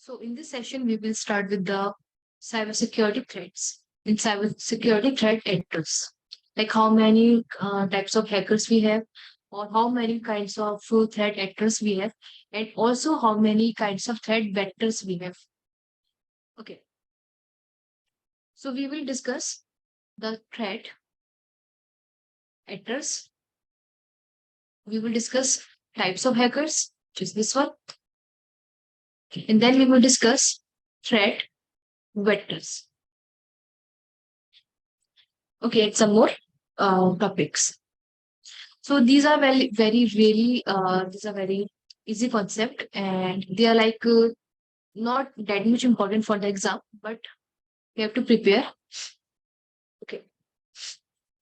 So in this session, we will start with the cybersecurity threats and cybersecurity threat actors, like how many types of hackers we have, or how many kinds of threat actors we have, and also how many kinds of threat vectors we have. Okay, so we will discuss the threat actors. We will discuss types of hackers, which is this one, and then we will discuss threat vectors. Okay, and some more topics. So these are these are very easy concept, and they are like not that much important for the exam, but we have to prepare. Okay.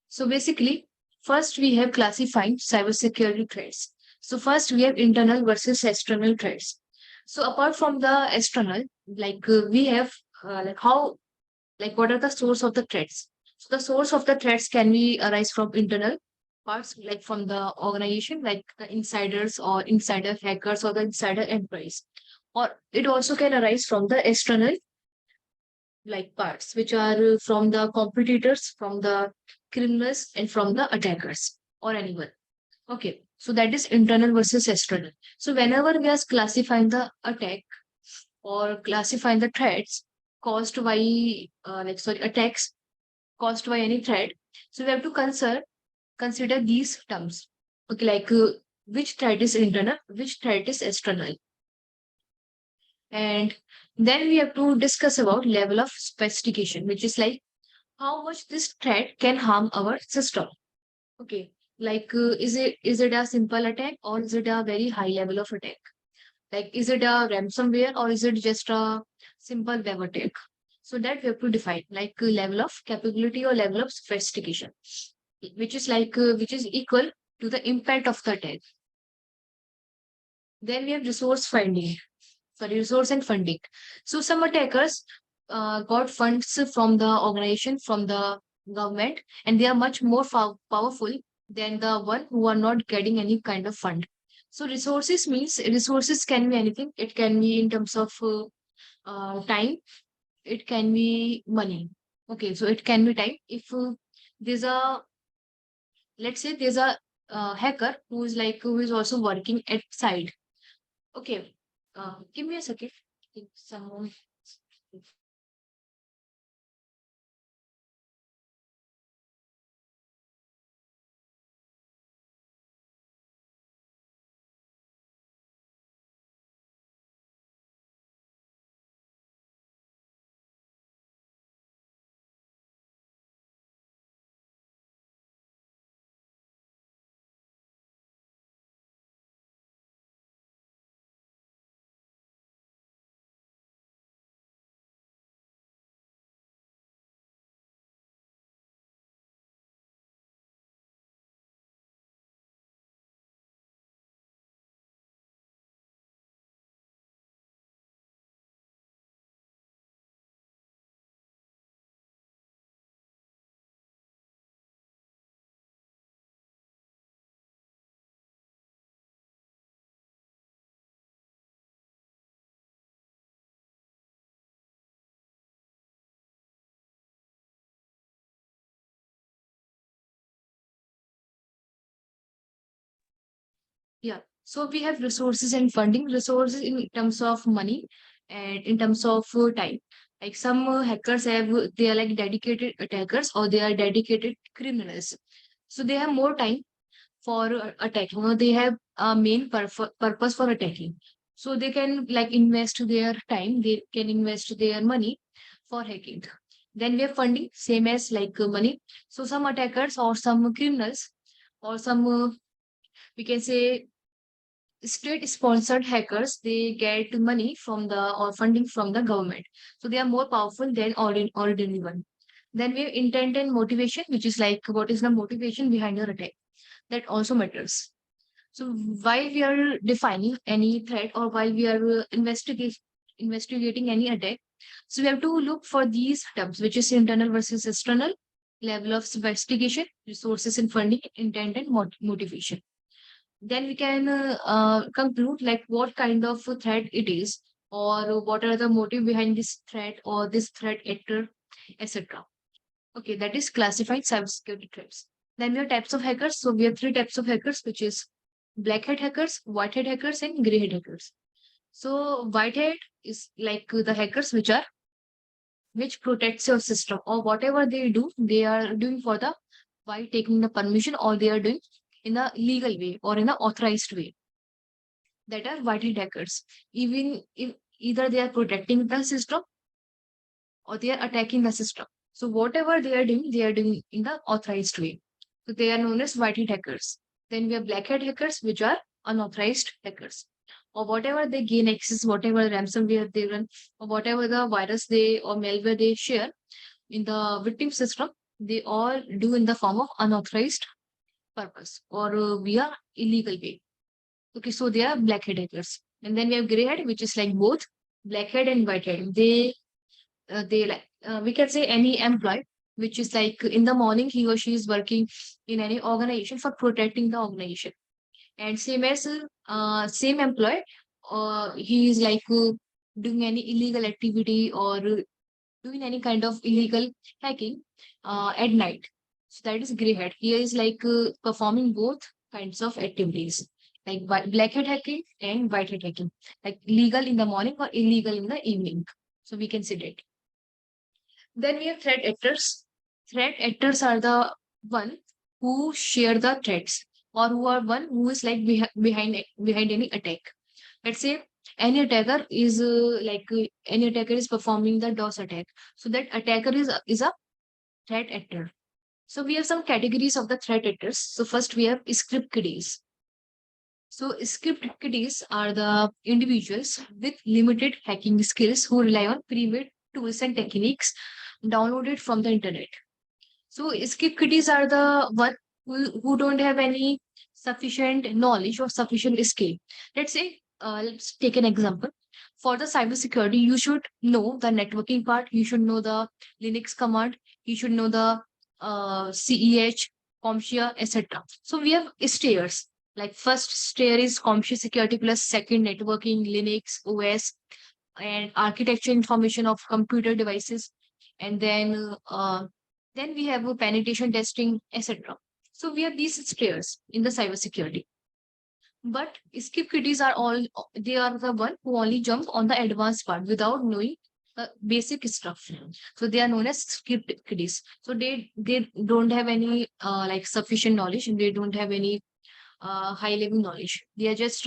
So basically, first we have classifying cybersecurity threats. So first we have internal versus external threats. So apart from the external, we have what are the source of the threats? So the source of the threats can be arise from internal parts, like from the organization, like the insiders or insider hackers or the insider employees. Or it also can arise from the external like parts, which are from the competitors, from the criminals, and from the attackers or anyone. Okay, so that is internal versus external. So whenever we are classifying the attack or classifying the threats caused by attacks caused by any threat, so we have to consider these terms. Okay, which threat is internal, which threat is external. And then we have to discuss about level of sophistication, which is like how much this threat can harm our system. Okay, is it a simple attack, or is it a very high level of attack? Like, is it a ransomware, or is it just a simple web attack? So that we have to define, like level of capability or level of sophistication, which is equal to the impact of the attack. Then we have resource and funding. So some attackers got funds from the organization, from the government, and they are much more powerful than the one who are not getting any kind of fund. So resources means resources can be anything. It can be in terms of time. It can be money. Okay, so it can be time. If there's a let's say there's a hacker who is also working at side. Okay, give me a second. Think someone. Yeah. So we have resources and funding. Resources in terms of money and in terms of time. Like some hackers they are like dedicated attackers or they are dedicated criminals. So they have more time for attacking, or they have a main purpose for attacking. So they can like invest their time, they can invest their money for hacking. Then we have funding, same as like money. So some attackers or some criminals or some we can say state sponsored hackers, they get money from the or funding from the government, so they are more powerful than ordinary one. Then we have intent and motivation, which is like what is the motivation behind your attack, that also matters. So while we are defining any threat or while we are investigating any attack, so we have to look for these terms, which is internal versus external, level of sophistication, resources and funding, intent and motivation. Then we can conclude like what kind of a threat it is, or what are the motive behind this threat or this threat actor, etc. Okay, that is classified cybersecurity threats. Then we have types of hackers. So we have three types of hackers, which is black hat hackers, white hat hackers, and gray hat hackers. So white hat is like the hackers which protects your system, or whatever they do, they are doing for the by taking the permission, or they are doing in a legal way or in an authorized way. That are white hat hackers. Even if either they are protecting the system or they are attacking the system. So whatever they are doing in the authorized way. So they are known as white hat hackers. Then we have black hat hackers, which are unauthorized hackers. Or whatever they gain access, whatever ransomware they run, or whatever the virus they or malware they share in the victim system, they all do in the form of unauthorized purpose or via illegal way. Okay, so they are black hat hackers. And then we have gray hat, which is like both black hat and white hat. They like we can say any employee which is like in the morning he or she is working in any organization for protecting the organization, and same as same employee he is like doing any illegal activity or doing any kind of illegal hacking at night. So that is gray hat. Here is like performing both kinds of activities, like black hat hacking and white hat hacking, like legal in the morning or illegal in the evening. So we can say that. Then we have threat actors. Threat actors are the one who share the threats, or who are one who is like behind any attack. Let's say any attacker is any attacker is performing the DOS attack. So that attacker is a threat actor. So we have some categories of the threat actors. So first we have script kiddies. So script kiddies are the individuals with limited hacking skills who rely on pre-made tools and techniques downloaded from the internet. So skip kiddies are the one who don't have any sufficient knowledge or sufficient skill. Let's say, let's take an example. For the cybersecurity, you should know the networking part. You should know the Linux command. You should know the CEH, CompTIA, etc. So we have stairs. Like first stair is CompTIA security plus second networking, Linux, OS, and architecture information of computer devices, and then we have a penetration testing, etc. So we have these stairs in the cybersecurity. But skip kiddies are all they are the one who only jump on the advanced part without knowing the basic stuff. So they are known as skip kiddies. So they don't have any like sufficient knowledge, and they don't have any high level knowledge. They are just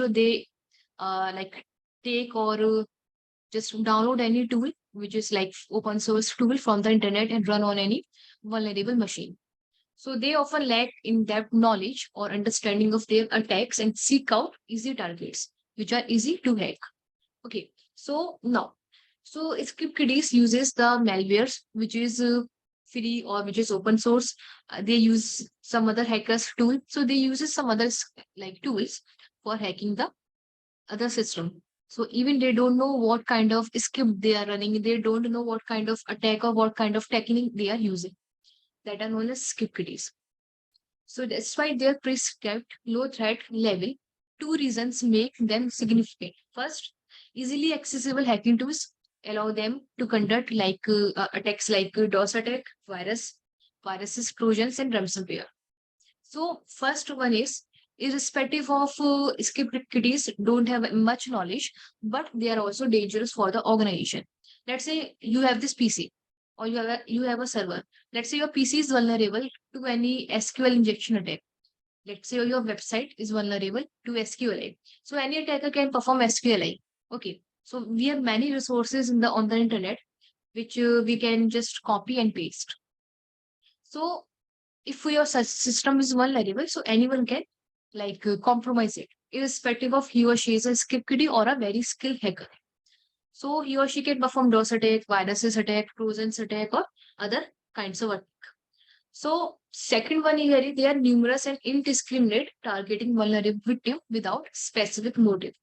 like take or just download any tool which is like open source tool from the internet and run on any vulnerable machine. So they often lack in-depth knowledge or understanding of their attacks and seek out easy targets, which are easy to hack. Okay, so now, so ScriptKiddies uses the malwares, which is free or which is open source. They use some other hackers tool. So they uses some other like tools for hacking the other system. So even they don't know what kind of script they are running. They don't know what kind of attack or what kind of technique they are using. That are known as script kiddies. So despite their prescribed low threat level, two reasons make them significant. First, easily accessible hacking tools allow them to conduct like attacks like DOS attack, viruses, trojans, and ransomware. So first one is irrespective of script kiddies don't have much knowledge, but they are also dangerous for the organization. Let's say you have this PC or you have a server. Let's say your PC is vulnerable to any SQL injection attack. Let's say your website is vulnerable to SQLI. So any attacker can perform SQLI. Okay. So we have many resources in the on the internet which we can just copy and paste. So if your system is vulnerable, so anyone can like compromise it, irrespective of he or she is a skip kiddie or a very skilled hacker. So he or she can perform DOS attack, viruses attack, trojans attack, or other kinds of attack. So second one here, they are numerous and indiscriminate, targeting vulnerable victim without specific motive.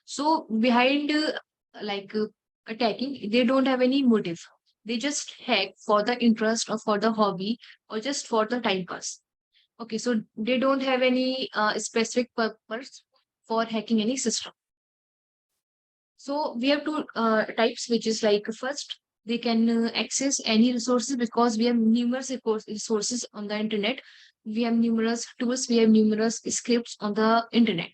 So behind attacking, they don't have any motive. They just hack for the interest or for the hobby or just for the time pass. Okay, so they don't have any specific purpose for hacking any system. So we have two types, which is like first, they can access any resources because we have numerous resources on the internet. We have numerous tools, we have numerous scripts on the internet.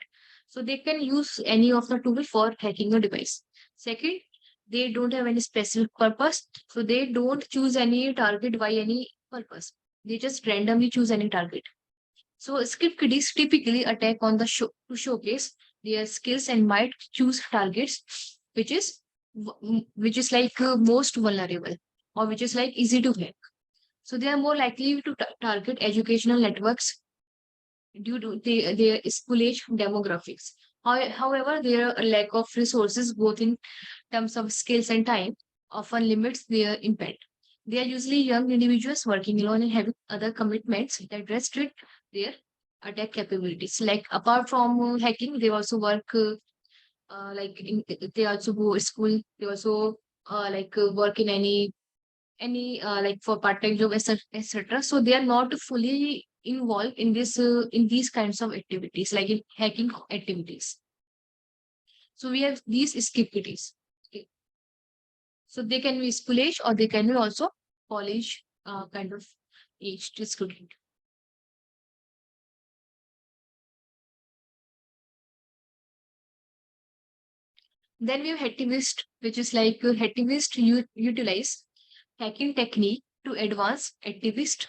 So they can use any of the tool for hacking a device. Second, they don't have any specific purpose. So they don't choose any target by any purpose. They just randomly choose any target. So script kiddies typically attack on the show to showcase their skills and might choose targets which is like most vulnerable or which is like easy to hack. So they are more likely to target educational networks due to their schoolage demographics. However, their lack of resources, both in terms of skills and time, often limits their impact. They are usually young individuals working alone and having other commitments that restrict their attack capabilities. Like apart from hacking, they also work they also go to school. They also work in any like for part-time job, etc., etc. So they are not fully involved in this in these kinds of activities, like in hacking activities. So we have these skippities. Okay. So they can be schoolish or they can be also college kind of aged student. Then we have hacktivist, which is like hacktivist utilize hacking technique to advance activist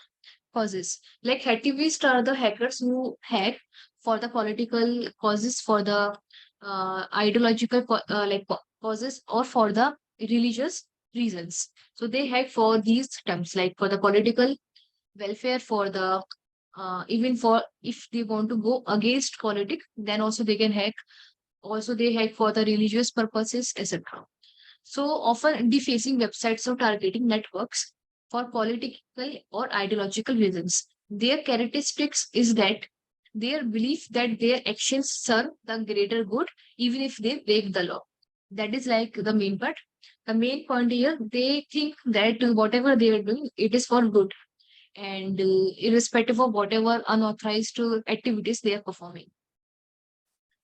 causes. Like hacktivists are the hackers who hack for the political causes, for the ideological causes, or for the religious reasons. So they hack for these terms, like for the political welfare, for the even for if they want to go against politics, then also they can hack. Also, they hack for the religious purposes, etc. So often defacing websites or targeting networks for political or ideological reasons. Their characteristics is that their belief that their actions serve the greater good even if they break the law. That is like the main part. The main point here, they think that whatever they are doing, it is for good, and irrespective of whatever unauthorized activities they are performing.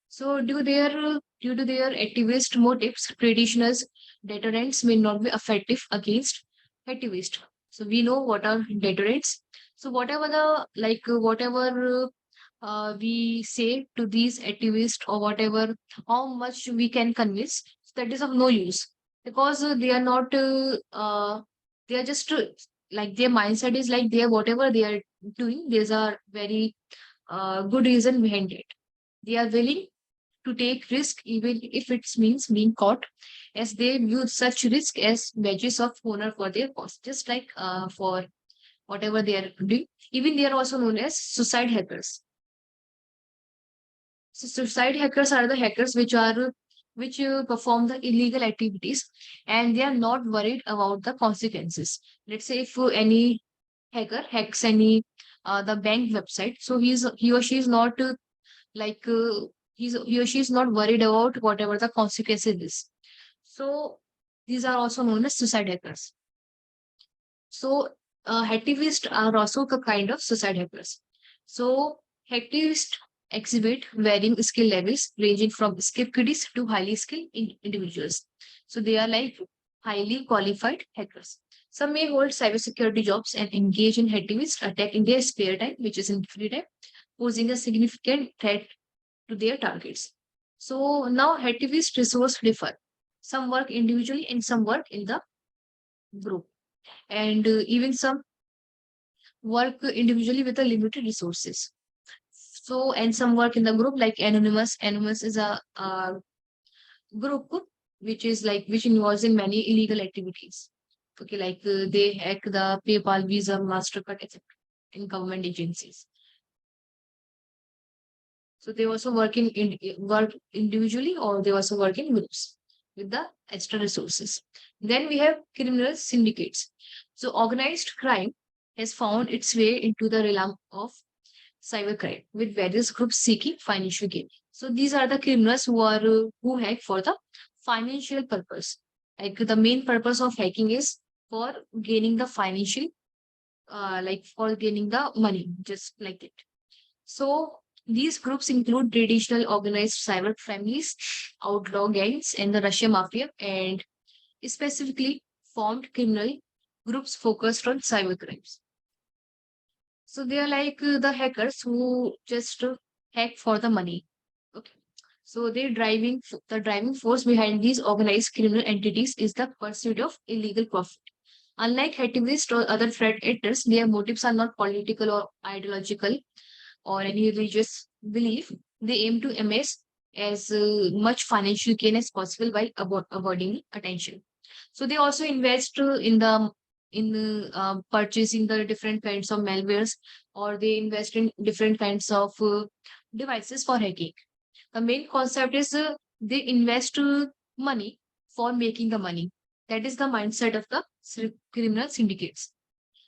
So due to their activist motives, traditional deterrents may not be effective against activists. So we know what are deterrents. So whatever the whatever we say to these activists, or whatever how much we can convince, that is of no use, because they are just like their mindset is like they are whatever they are doing. There's a very good reason behind it. They are willing to take risk even if it means being caught, as they view such risk as badges of honor for their cause, just like for whatever they are doing. Even they are also known as suicide hackers. So suicide hackers are the hackers which perform the illegal activities, and they are not worried about the consequences. Let's say if any hacker hacks any the bank website, so he or she is not like he or she is not worried about whatever the consequences is. So these are also known as suicide hackers. So hacktivists are also a kind of suicide hackers. So hacktivists exhibit varying skill levels ranging from skip kiddies to highly skilled individuals. So they are like highly qualified hackers. Some may hold cybersecurity jobs and engage in hacktivist attack in their spare time, which is in free time, posing a significant threat to their targets. So now hacktivist resources differ. Some work individually and some work in the group. And even some work individually with a limited resources. So, and some work in the group like Anonymous. Anonymous is a group which is like, which involves in many illegal activities. Okay, like they hack the PayPal, Visa, MasterCard, etc. in government agencies. So they also work individually, or they also work in groups with the extra resources. Then we have criminal syndicates. So organized crime has found its way into the realm of cybercrime, with various groups seeking financial gain. So these are the criminals who hack for the financial purpose. Like the main purpose of hacking is for gaining the financial, like for gaining the money, just like it. So These groups include traditional organized cyber families, outlaw gangs, and the Russia mafia, and specifically formed criminal groups focused on cyber crimes. So they are like the hackers who just hack for the money. Okay. So the driving force behind these organized criminal entities is the pursuit of illegal profit. Unlike activists or other threat actors, their motives are not political or ideological or any religious belief. They aim to amass as much financial gain as possible while avoiding attention. So they also invest in purchasing the different kinds of malwares, or they invest in different kinds of devices for hacking. The main concept is they invest money for making the money. That is the mindset of the criminal syndicates.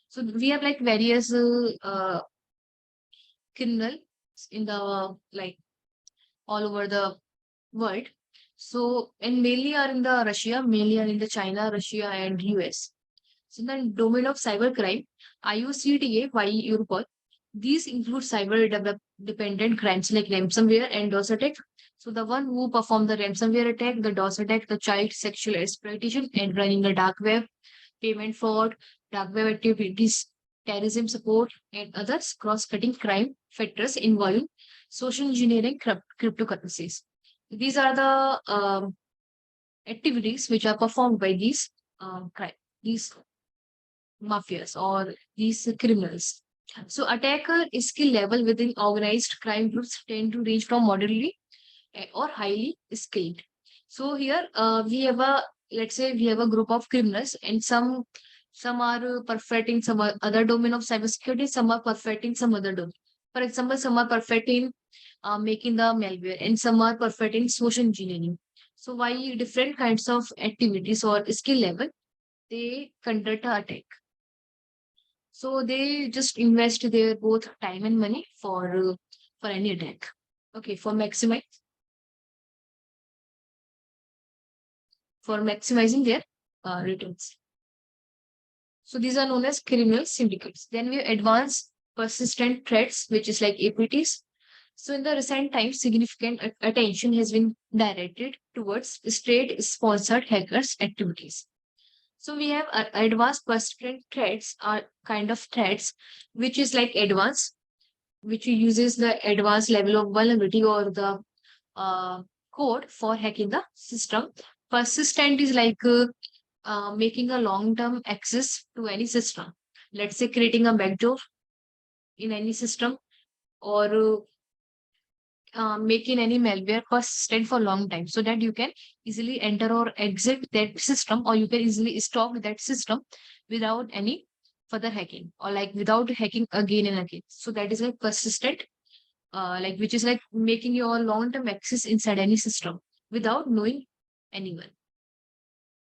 So we have like various criminals in the like all over the world. So and mainly are in the Russia, mainly are in the China, Russia, and US. So in the domain of cybercrime, IUCDA, Europol, these include cyber dependent crimes like ransomware and DOS attack. So the one who performed the ransomware attack, the DOS attack, the child sexual exploitation, and running the dark web, payment fraud, dark web activities, terrorism support, and others cross-cutting crime factors involving social engineering, cryptocurrencies. These are the activities which are performed by these mafias or these criminals. So attacker skill level within organized crime groups tend to range from moderately or highly skilled. So here we have a let's say we have a group of criminals, and some are perfect in some other domain of cybersecurity, some are perfect in some other domain. For example, some are perfect in making the malware, and some are perfect in social engineering. So why different kinds of activities or skill level they conduct a attack. So they just invest their both time and money for any attack. Okay, for maximizing their returns. So these are known as criminal syndicates. Then we have advanced persistent threats, which is like APTs. So in the recent times, significant attention has been directed towards state-sponsored hackers activities. So we have advanced persistent threats are kind of threats, which is like advanced, which uses the advanced level of vulnerability or the code for hacking the system. Persistent is like making a long-term access to any system. Let's say creating a backdoor in any system, or making any malware persistent for a long time so that you can easily enter or exit that system, or you can easily stop that system without any further hacking, or like without hacking again and again. So that is like persistent, like which is like making your long-term access inside any system without knowing anyone.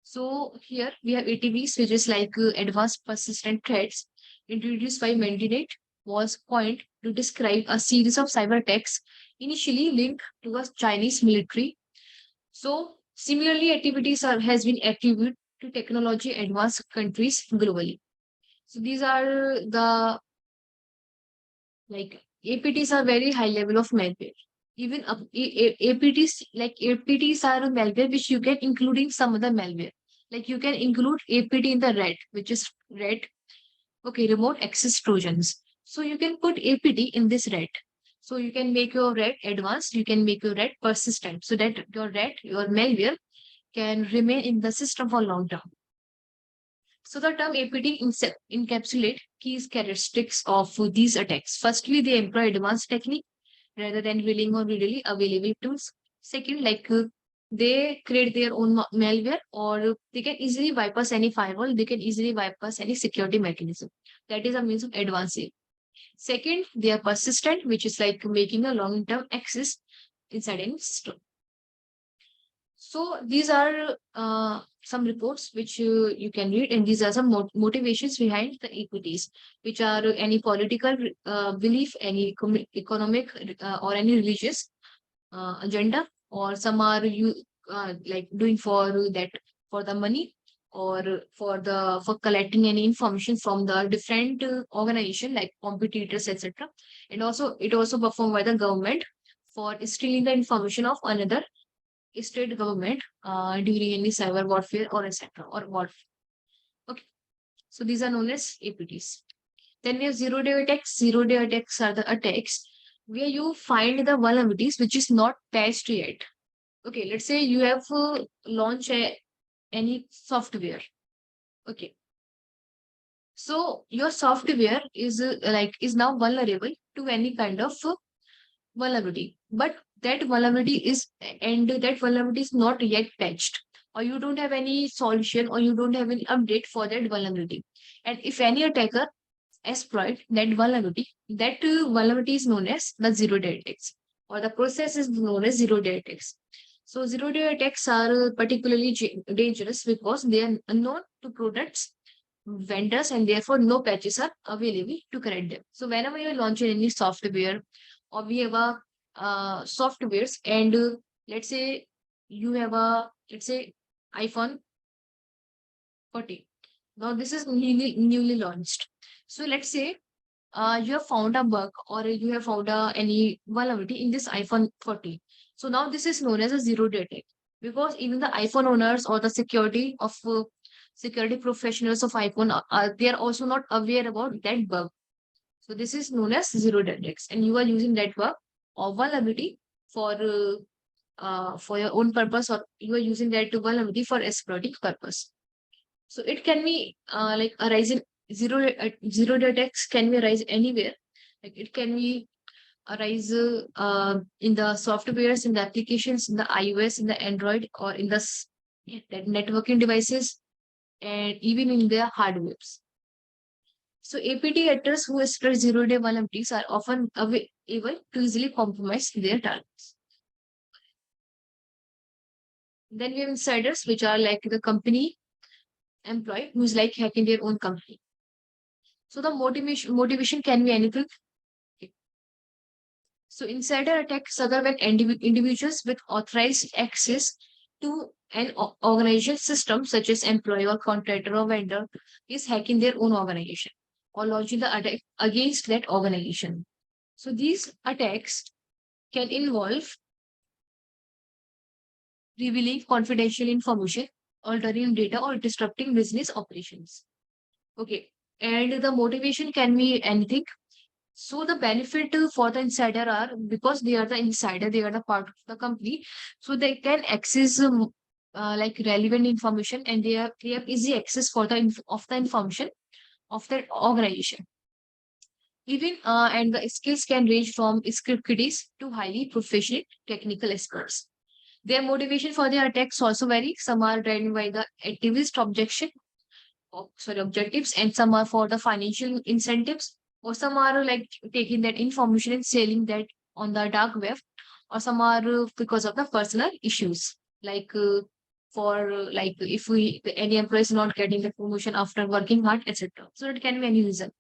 So here we have ATVs, which is like advanced persistent threats introduced by Mendinet, was coined to describe a series of cyber attacks initially linked to a Chinese military. So similarly, activities has been attributed to technology advanced countries globally. So these are the like APTs are very high level of malware. Even APTs like APTs are a malware which you can include in some other malware. Like you can include APT in the red, which is red. Okay, remote access trojans. So you can put APT in this red. So you can make your red advanced. You can make your red persistent, so that your malware can remain in the system for long term. So the term APT encapsulate key characteristics of these attacks. Firstly, they employ advanced technique rather than relying on readily available tools. Second, like they create their own malware, or they can easily bypass any firewall. They can easily bypass any security mechanism. That is a means of advancing. Second, they are persistent, which is like making a long-term access inside any system. So these are some reports which you can read, and these are some motivations behind the equities, which are any political belief, any economic or any religious agenda, or some are you like doing for that for the money, or for collecting any information from the different organization like competitors, etc. And also it also performed by the government for stealing the information of another state government during any cyber warfare or etc. or warfare. Okay, so these are known as APTs. Then we have zero-day attacks. Zero-day attacks are the attacks where you find the vulnerabilities which is not patched yet. Okay, let's say you have launched any software. Okay, so your software is now vulnerable to any kind of vulnerability, but that vulnerability is not yet patched, or you don't have any solution, or you don't have any update for that vulnerability. And if any attacker exploit that vulnerability, vulnerability is known as the zero-day attacks, or the process is known as zero-day attacks. So zero-day attacks are particularly dangerous because they are unknown to products, vendors, and therefore no patches are available to correct them. So whenever you're launching any software, or we have a softwares, and let's say you have a, let's say, iPhone 14. Now this is newly launched. So let's say you have found a bug, or you have found any vulnerability in this iPhone 14. So now this is known as a zero-day attack, because even the iPhone owners or the security professionals of iPhone they are also not aware about that bug. So this is known as zero-day attacks, and you are using that bug or vulnerability for your own purpose, or you are using that vulnerability for exploiting purpose. So it can be like arise in zero-day attacks can be arise anywhere. Like it can be arise in the softwares, in the applications, in the iOS, in the Android, or in the networking devices, and even in their hardwares. So APT actors who exploit zero-day vulnerabilities are often able to easily compromise their targets. Then we have insiders, which are like the company employee who is like hacking their own company. So the motivation can be anything. So insider attacks occur when individuals with authorized access to an organization system, such as employee or contractor or vendor, is hacking their own organization or launching the attack against that organization. So these attacks can involve revealing confidential information, altering data, or disrupting business operations. Okay, and the motivation can be anything. So the benefit for the insider are, because they are the insider, they are the part of the company, so they can access like relevant information, and they have easy access for the information of that organization. Even and the skills can range from script kiddies to highly professional technical experts. Their motivation for their attacks also vary. Some are driven by the activist objectives, and some are for the financial incentives, or some are like taking that information and selling that on the dark web, or some are because of the personal issues, like for like if any employee is not getting the promotion after working hard, etc. So it can be any reason.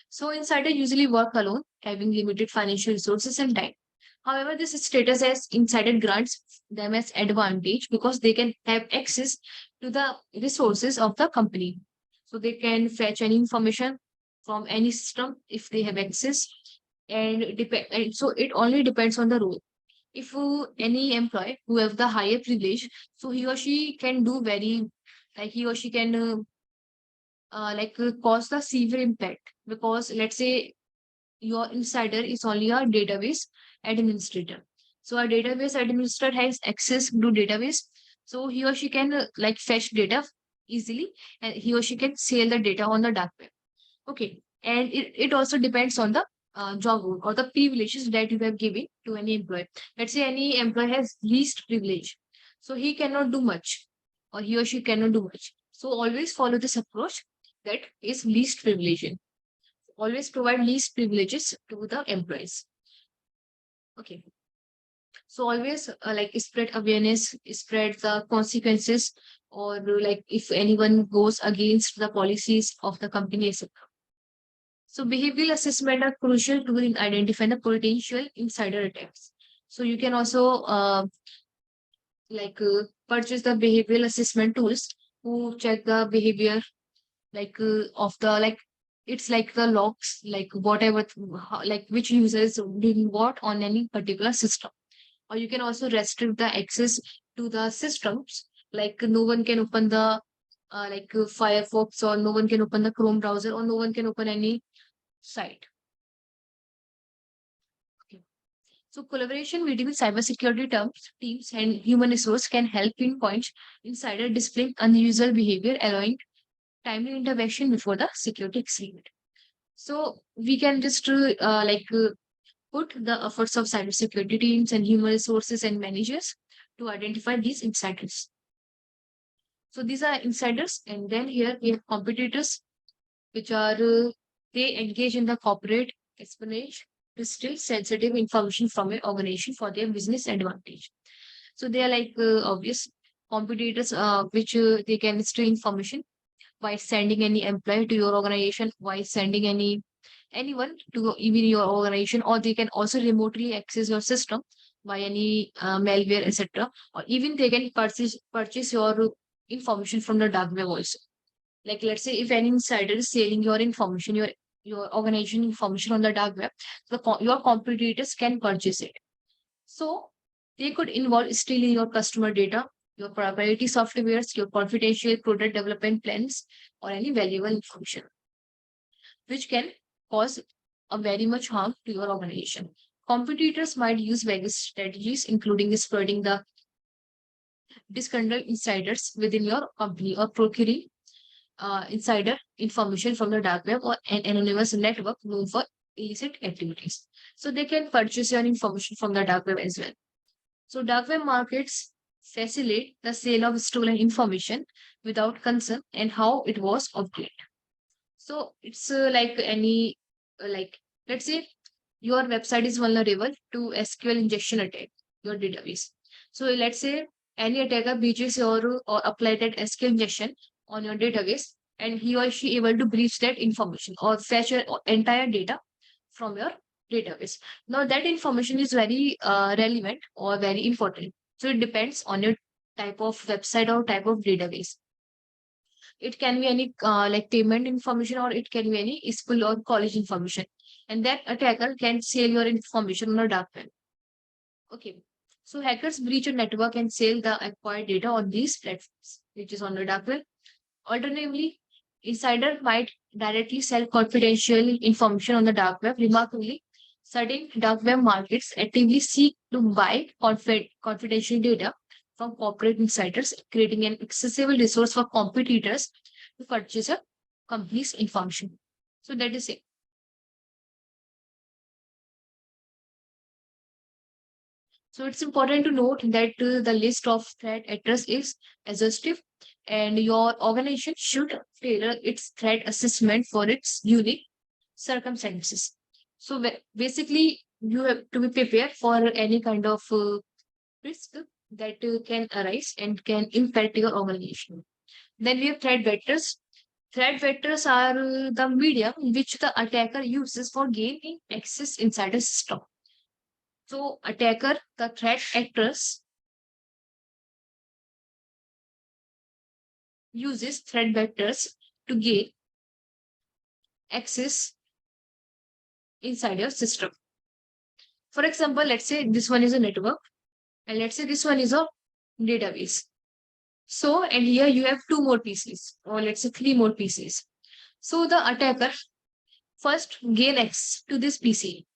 So insider usually work alone, having limited financial resources and time. However, this status as insider grants them as advantage because they can have access to the resources of the company. So they can fetch any information from any system if they have access, and so it only depends on the role. If any employee who have the higher privilege, so he or she can do very, like he or she can cause the severe impact, because let's say your insider is only a database administrator. So a database administrator has access to database. So he or she can fetch data easily, and he or she can sell the data on the dark web. Okay. And it also depends on the job role or the privileges that you have given to any employee. Let's say any employee has least privilege. So he cannot do much, or he or she cannot do much. So always follow this approach, that is least privilege. Always provide least privileges to the employees. Okay. So always spread awareness, spread the consequences, or like if anyone goes against the policies of the company, etc. So behavioral assessment are crucial tool in identifying the potential insider attacks. So you can also purchase the behavioral assessment tools who check the behavior of the it's like the logs, like whatever, like which user is doing what on any particular system. Or you can also restrict the access to the systems, like no one can open the Firefox, or no one can open the Chrome browser, or no one can open any site. Okay. So collaboration between cybersecurity teams and human resource can help pinpoint insider displaying unusual behavior, allowing timely intervention before the security experiment. So we can just put the efforts of cybersecurity teams and human resources and managers to identify these insiders. So these are insiders, and then here we have competitors, which are they engage in the corporate espionage to steal sensitive information from an organization for their business advantage. So they are obvious competitors, which they can steal information by sending any employee to your organization, by sending anyone to even your organization, or they can also remotely access your system by any malware, etc. Or even they can purchase your information from the dark web also. Like let's say if any insider is selling your information, your organization information on the dark web, your competitors can purchase it. So they could involve stealing your customer data, your proprietary softwares, your confidential product development plans, or any valuable information, which can cause a very much harm to your organization. Competitors might use various strategies, including spreading the disgruntled insiders within your company, or procuring insider information from the dark web or an anonymous network known for illicit activities. So they can purchase your information from the dark web as well. So dark web markets facilitate the sale of stolen information without concern and how it was obtained. So it's let's say your website is vulnerable to SQL injection attack, your database. So let's say any attacker breaches or apply that SQL injection on your database, and he or she able to breach that information or fetch your entire data from your database. Now that information is very relevant or very important. So it depends on your type of website or type of database. It can be any payment information, or it can be any school or college information. And that attacker can sell your information on the dark web. Okay. So hackers breach a network and sell the acquired data on these platforms, which is on the dark web. Alternatively, insider might directly sell confidential information on the dark web. Remarkably, certain dark web markets actively seek to buy confidential data from corporate insiders, creating an accessible resource for competitors to purchase a company's information. So that is it. So it's important to note that the list of threat actors is exhaustive, and your organization should tailor its threat assessment for its unique circumstances. So basically, you have to be prepared for any kind of risk that can arise and can impact your organization. Then we have threat vectors. Threat vectors are the medium which the attacker uses for gaining access inside a system. So attacker, the threat actors, uses threat vectors to gain access inside your system. For example, let's say this one is a network, and let's say this one is a database. So, and here you have two more PCs, or let's say three more PCs. So the attacker first gain access to this PC,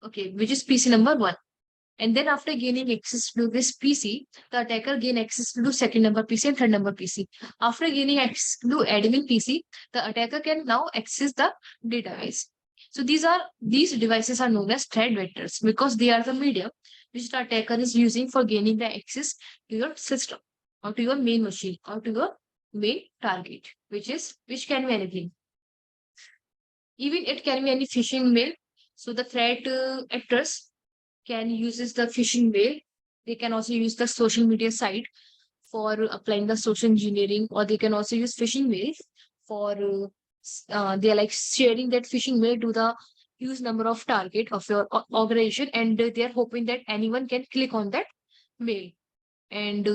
okay, which is PC number 1. And then after gaining access to this PC, the attacker gain access to second number PC and third number PC. After gaining access to admin PC, the attacker can now access the database. So these devices are known as threat vectors because they are the medium which the attacker is using for gaining the access to your system, or to your main machine, or to your main target, which can be anything. Even it can be any phishing mail. So the threat actors can use the phishing mail. They can also use the social media site for applying the social engineering, or they can also use phishing mail for they are like sharing that phishing mail to the huge number of target of your organization, and they are hoping that anyone can click on that mail, and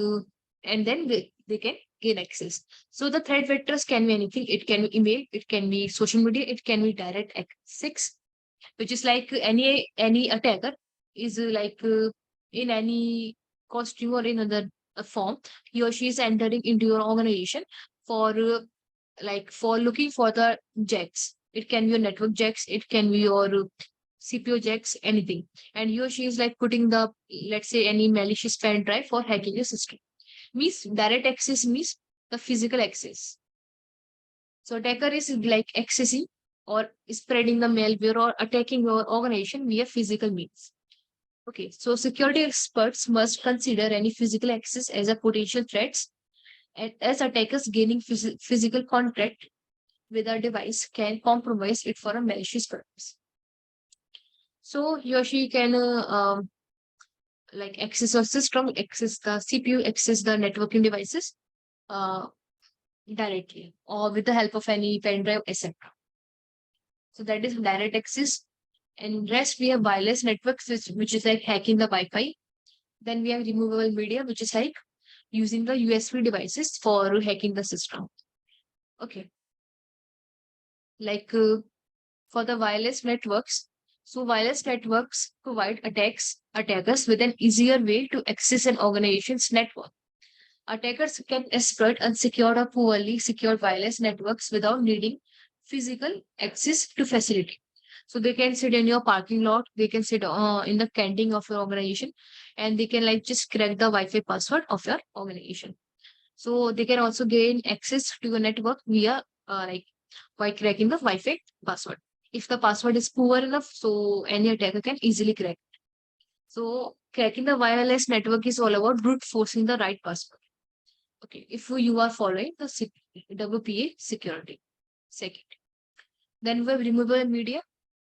then they can gain access. So the threat vectors can be anything. It can be email, it can be social media, it can be direct access, which is like any attacker is in any costume or in other form, he or she is entering into your organization for for looking for the jacks. It can be your network jacks, it can be your CPO jacks, anything. And he or she is like putting the, let's say, any malicious pen drive for hacking your system. Means direct access means the physical access. So attacker is like accessing or spreading the malware or attacking your organization via physical means. Okay, so security experts must consider any physical access as a potential threat, and as attackers gaining physical contact with a device can compromise it for a malicious purpose. So he or she can access your system, access the CPU, access the networking devices uh, directly or with the help of any pen drive, etc. So that is direct access. And rest we have wireless networks, which is like hacking the Wi-Fi. Then we have removable media, which is like using the USB devices for hacking the system. Okay. For the wireless networks, so wireless networks provide attackers with an easier way to access an organization's network. Attackers can exploit unsecured or poorly secured wireless networks without needing physical access to facility. So they can sit in your parking lot, they can sit in the canteen of your organization, and they can just crack the Wi-Fi password of your organization. So they can also gain access to your network via by cracking the Wi-Fi password. If the password is poor enough, so any attacker can easily crack. So cracking the wireless network is all about brute forcing the right password. Okay, if you are following the WPA security. Second, then we have removable media.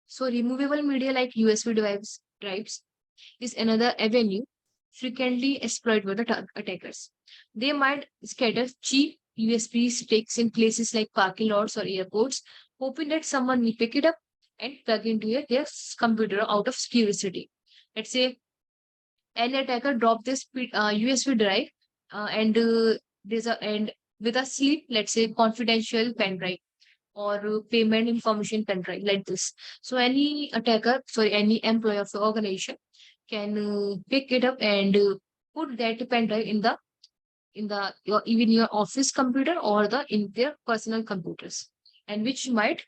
So removable media like USB drives is another avenue frequently exploited by the attackers. They might scatter cheap USB sticks in places like parking lots or airports, hoping that someone will pick it up and plug into their computer out of curiosity. Let's say an attacker dropped this USB drive and with a sleep, let's say confidential pen drive or payment information pen drive like this. So any employee of the organization can pick it up and put that pen drive even your office computer or in their personal computers, and which might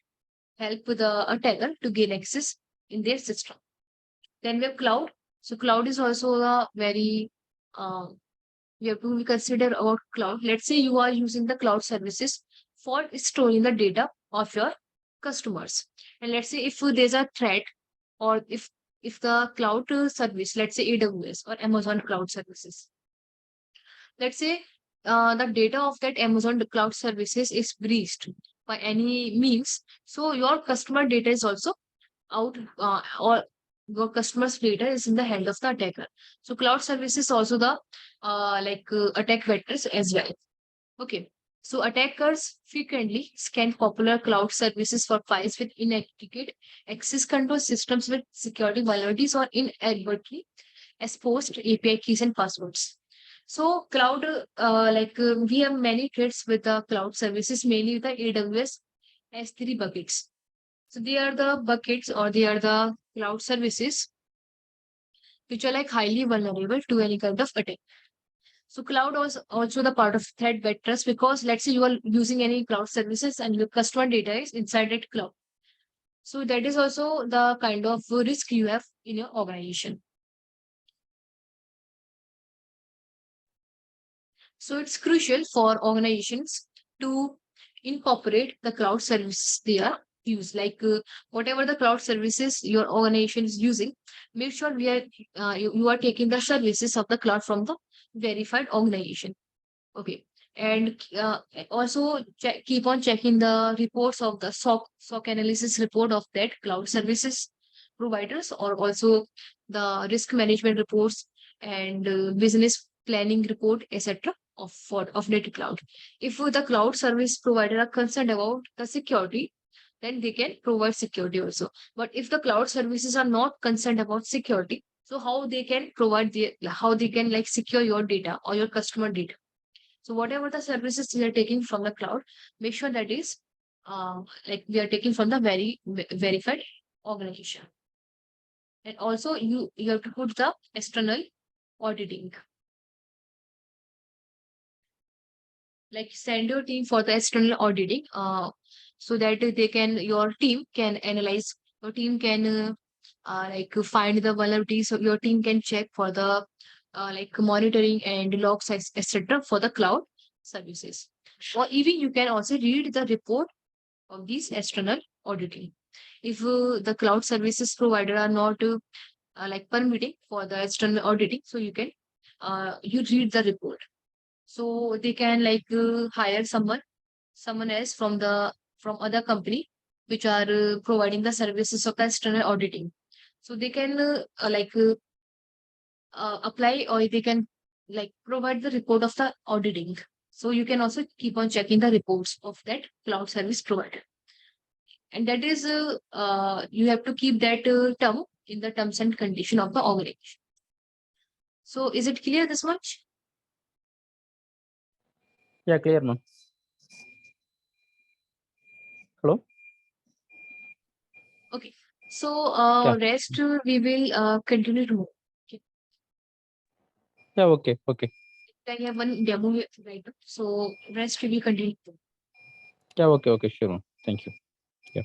help the attacker to gain access in their system. Then we have cloud. So cloud is also a very we have to consider about cloud. Let's say you are using the cloud services for storing the data of your customers. And let's say if there's a threat, or if the cloud service, let's say AWS or Amazon cloud services, let's say the data of that Amazon cloud services is breached by any means, so your customer data is also out, or your customer's data is in the hand of the attacker. So cloud services also the attack vectors as well. Okay. So attackers frequently scan popular cloud services for files with inadequate access control, systems with security vulnerabilities, or inadvertently exposed API keys and passwords. So cloud, we have many threats with the cloud services, mainly the AWS S3 buckets. So they are the buckets, or they are the cloud services which are like highly vulnerable to any kind of attack. So cloud was also the part of threat vectors, because let's say you are using any cloud services and your customer data is inside that cloud. So that is also the kind of risk you have in your organization. So it's crucial for organizations to incorporate the cloud services they are use. Whatever the cloud services your organization is using, make sure you are taking the services of the cloud from the verified organization. Okay. And also keep on checking the reports of the SOC analysis report of that cloud services providers, or also the risk management reports and business planning report, etc. of that cloud. If the cloud service provider are concerned about the security, then they can provide security also. But if the cloud services are not concerned about security, so how they can secure your data or your customer data? So whatever the services we are taking from the cloud, make sure that is like we are taking from the verified organization. And also you have to put the external auditing. Like send your team for the external auditing, so that your team can analyze, your team can like find the vulnerabilities, so your team can check for the like monitoring and logs, etc. for the cloud services. Or even you can also read the report of these external auditing. If the cloud services provider are not like permitting for the external auditing, so you can you read the report. So they can like hire someone else from other company which are providing the services of the external auditing. So they can apply, or they can like provide the report of the auditing. So you can also keep on checking the reports of that cloud service provider. And that is you have to keep that term in the terms and condition of the organization. So is it clear this much? Yeah, clear, ma'am. Hello? Okay. So Yeah. rest we will continue tomorrow. Okay. Yeah, okay, okay. I have one demo right now. So rest we will continue tomorrow. Yeah, okay, okay, sure, ma'am. Thank you. Yeah.